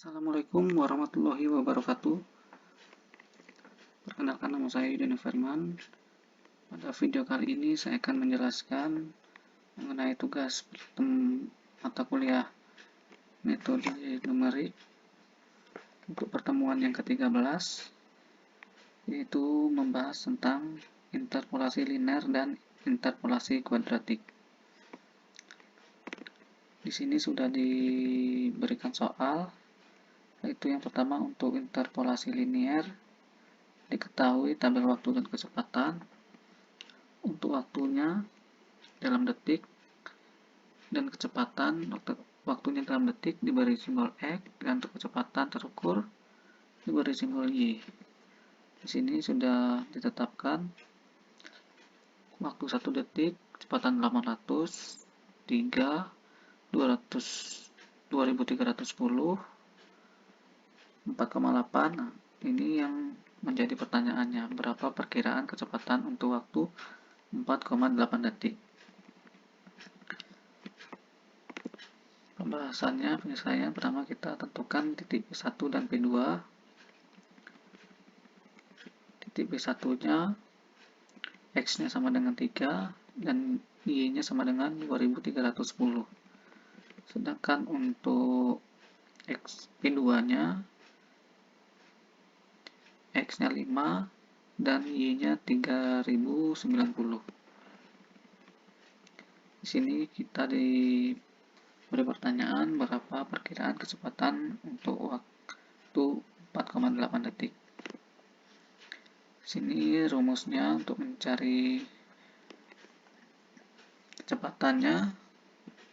Assalamualaikum warahmatullahi wabarakatuh. Perkenalkan, nama saya Yudhani Firman. Pada video kali ini saya akan menjelaskan mengenai tugas mata kuliah metode numerik untuk pertemuan yang ke-13, yaitu membahas tentang interpolasi linear dan interpolasi kuadratik. Di sini sudah diberikan soal, yaitu yang pertama untuk interpolasi linear. Diketahui tabel waktu dan kecepatan. Untuk waktunya dalam detik dan kecepatan waktunya dalam detik diberi simbol X, dan untuk kecepatan terukur diberi simbol Y. Di sini sudah ditetapkan waktu 1 detik kecepatan 800, 3, 200, 2310, 4,8. Nah, ini yang menjadi pertanyaannya, berapa perkiraan kecepatan untuk waktu 4,8 detik. Pembahasannya, penyelesaian pertama kita tentukan titik P1 dan P2. Titik P1 nya X nya sama dengan 3 dan Y nya sama dengan 2310. Sedangkan untuk P2 nya X nya 5 dan Y nya 3090. Di sini kita diberi pertanyaan berapa perkiraan kecepatan untuk waktu 4,8 detik. Di sini rumusnya untuk mencari kecepatannya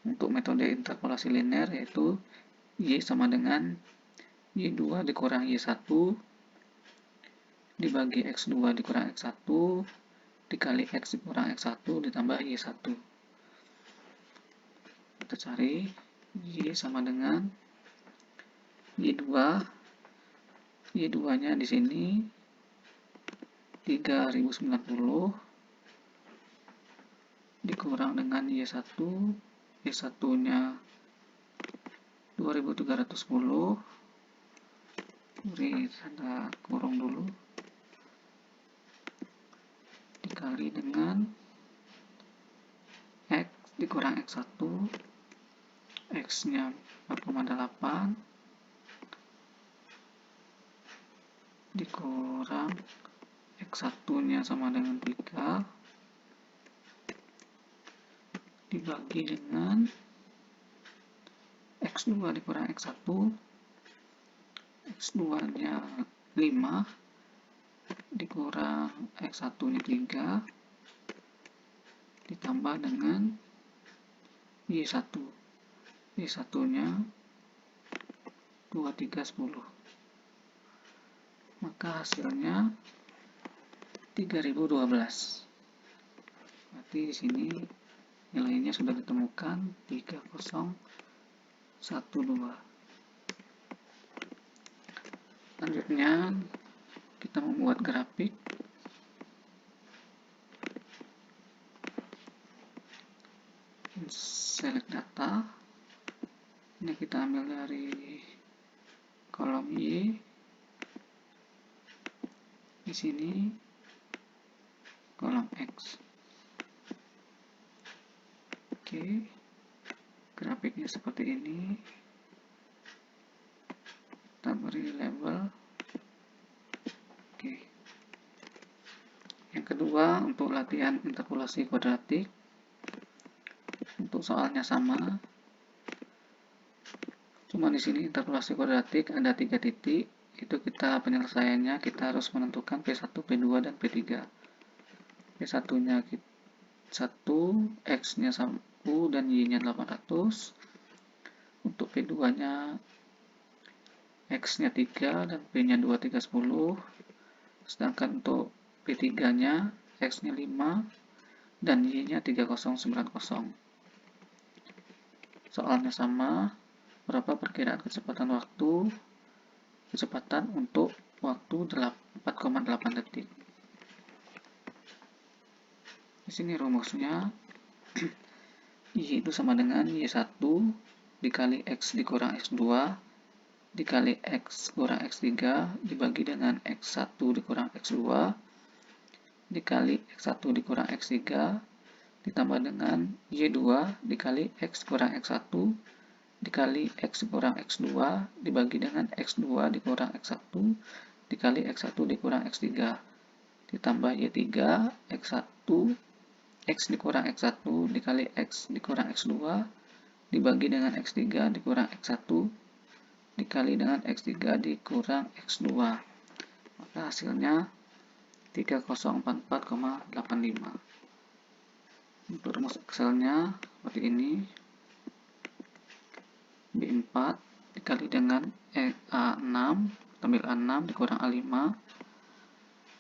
untuk metode interpolasi linear, yaitu Y sama dengan Y2 dikurang Y1 dibagi X2 dikurang X1 dikali X dikurang X1 ditambah Y1. Kita cari Y sama dengan Y2. Y2 nya di sini 3090 dikurang dengan Y1. Y1 nya 2310. Beri tanda kurung dulu, dikali dengan X dikurang X1. X nya 4,8 dikurang X1 nya sama dengan 3 dibagi dengan X2 dikurang X1. X2 nya 5 dikurang X1 nya 3 ditambah dengan Y1. Y1 nya 2310. Maka hasilnya 3012. Berarti di sini nilainya sudah ditemukan 3012. Selanjutnya kita membuat grafik. Select data. Ini kita ambil dari kolom Y. Di sini kolom X. Oke, grafiknya seperti ini. Kita beri label. Oke. Yang kedua, untuk latihan interpolasi kuadratik. Untuk soalnya sama. Cuma di sini interpolasi kuadratik ada 3 titik. Itu kita penyelesaiannya kita harus menentukan P1, P2 dan P3. P1 nya 1, X nya 1 dan Y nya 800. Untuk P2 nya X nya 3 dan P nya 2310. Sedangkan untuk P3 nya X nya 5 dan Y nya 3090. Soalnya sama, berapa perkiraan kecepatan untuk waktu 4,8 detik. Di sini rumusnya Y itu sama dengan Y1 dikali X dikurang X2 dikali X kurang X3 dibagi dengan X1 dikurang X2 dikali X1 dikurang X3 ditambah dengan Y2 dikali X kurang X1 dikali X kurang X2 dibagi dengan X2 dikurang X1 dikali X1 dikurang X3 ditambah Y3 X1 X dikurang X1 dikali X dikurang X2 dibagi dengan X3 dikurang X1 dikali dengan X3 dikurang X2. Maka hasilnya 3044,85. Untuk rumus Excelnya seperti ini. B4 dikali dengan A6, ambil A6 dikurang A5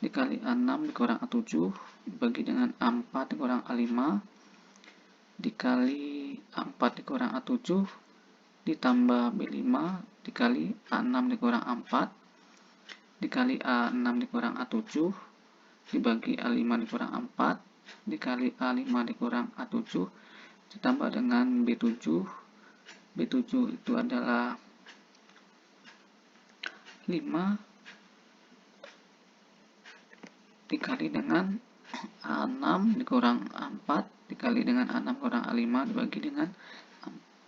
dikali A6 dikurang A7 dibagi dengan A4 dikurang A5 dikali A4 dikurang A7 ditambah B5 dikali A6 dikurang A4 dikali A6 dikurang A7 dibagi A5 dikurang A4 dikali A5 dikurang A7 ditambah dengan B7 itu adalah 5 dikali dengan A6 dikurang A4 dikali dengan A6 kurang A5 dibagi dengan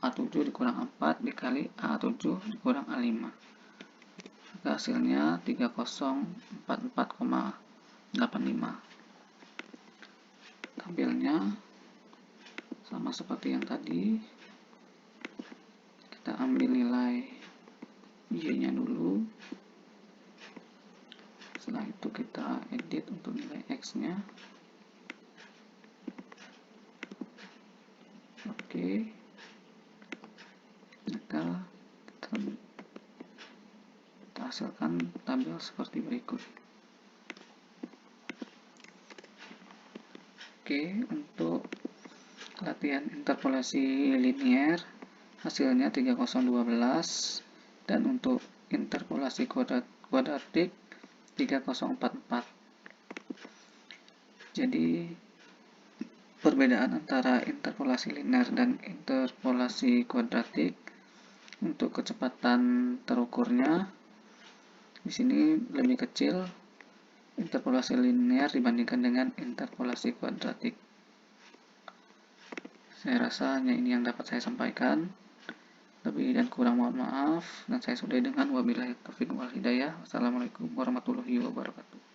A7 dikurang A4 dikali A7 dikurang A5. Hasilnya 3044,85. Tampilnya sama seperti yang tadi. Kita ambil nilai Y-nya dulu. Setelah itu kita edit untuk nilai X-nya. Oke. Maka kita hasilkan tabel seperti berikut. Oke, untuk latihan interpolasi linier hasilnya 3012 dan untuk interpolasi kuadratik 3044. Jadi perbedaan antara interpolasi linear dan interpolasi kuadratik untuk kecepatan terukurnya di sini lebih kecil interpolasi linear dibandingkan dengan interpolasi kuadratik. Saya rasa hanya ini yang dapat saya sampaikan. Lebih dan kurang mohon maaf, dan saya sudahi dengan wabillahi taufiq wal hidayah. Wassalamualaikum warahmatullahi wabarakatuh.